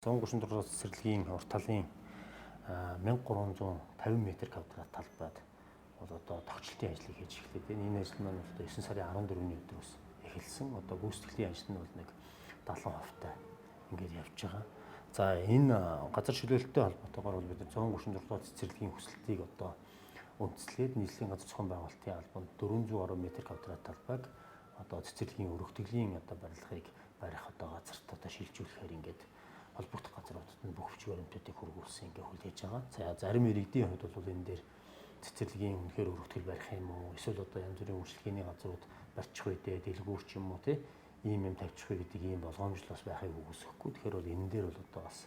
134 цэцэрлэгийн урт талын 1350 м² талбайд бол одоо тогтчлтын ажлыг хийж эхлэв. Энэ ажил маань одоо 9 сарын 14-ний өдрөөс эхэлсэн. Одоо гүйцэтгэлийн ажил нь бол нэг 70%-тай ингээд явж байгаа. За энэ газар чөлөөлөлттэй холбоотойгоор бол бид 134 цэцэрлэгийн хүсэлтийг одоо үндэслээд нийслэлийн газар зохион байгуулалтын албанд 400 гаруй м² талбайг одоо цэцэрлэгийн өргөтгөлийн одоо барилгыг барих одоо газарт одоо шилжүүлэхээр ингээд холбогдох газруудад нь бүх хүч баримтуудыг хөргүүлсэн ингээ хүлээж байгаа. За зарим иргэдийн хувьд бол энэ дээр цэцэрлэгийн үнэхээр өргөтгөл барих юм уу? Эсвэл одоо янз бүрийн үйлчлэгээний газрууд барьчих үедээ дэлгүүр ч юм уу тийм ийм тавьчих үе гэдэг ийм болгоомжл бас байхыг үгүйсэхгүй. Тэгэхээр бол энэ дээр бол одоо бас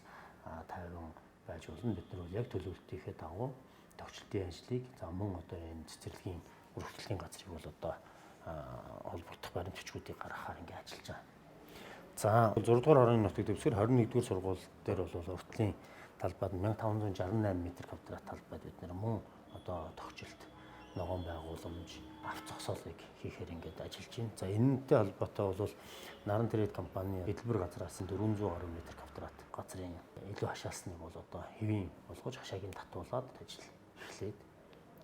тайван байж болно. Бид нар бол яг төлөвлөлтийнхээ дагуу тогтчлтын ажлыг за мөн одоо энэ цэцэрлэгийн өргөтгөлийн газрыг бол одоо холбогдох баримт бичгүүдийг гаргахаар ингээ ажиллаж байгаа. За 6 дугаар хорын нутаг дэвсгэр 21 дугаар сургууль дээр бол уртлын талбайд 1568 м² талбайд бид нэр мөн одоо тогтчлт ногоон байгууламж авц зогсоолыг хийхээр ингээд ажиллаж байна. За энэтэй холбоотой бол Наран Трейд компани хөтөлбөр газраас 400 гаруй м² газрын илүү хашаасныг бол одоо хэвийн болгож хашааг нь татуулаад ажил эхлээд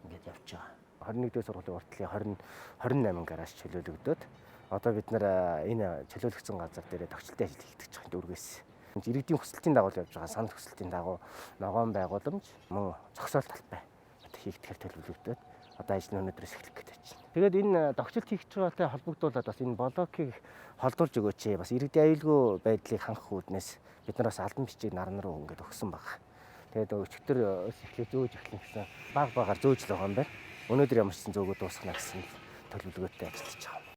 ингээд явж байгаа. 21 дэх сургуулийн уртлын 28 гараж чөлөөлөгдөд одоо бид нар энэ чөлөөлөгдсөн газар дээр тогтчлтын ажил хийгдэж байгаа дүүргээс иргэдийн хүсэлтийн дагуу явж байгаа санал хүсэлтийн дагуу ногоон байгууламж мөн зогсоол талбай хийгдэхээр төлөвлөгдөд одоо ажил нь өнөөдрөөс эхлэх гэж байна. Тэгээд энэ тогтчлт хийгдэж байгаатай холбогдуулаад бас энэ блокийг холдуулж өгөөч. Бас иргэдийн аюулгүй байдлыг хангах үүднээс бид нар бас албан бичиг наран руу ингээд өгсөн байна. Тэгээд өчигдөр эхлээ зөөж эхлэн гэсэн багаар зөөж л байгаа юм байна. Өнөөдөр ямар ч зөөгөө дуусгана гэсэн төлөвлөгөөтэй ажиллаж байгаа.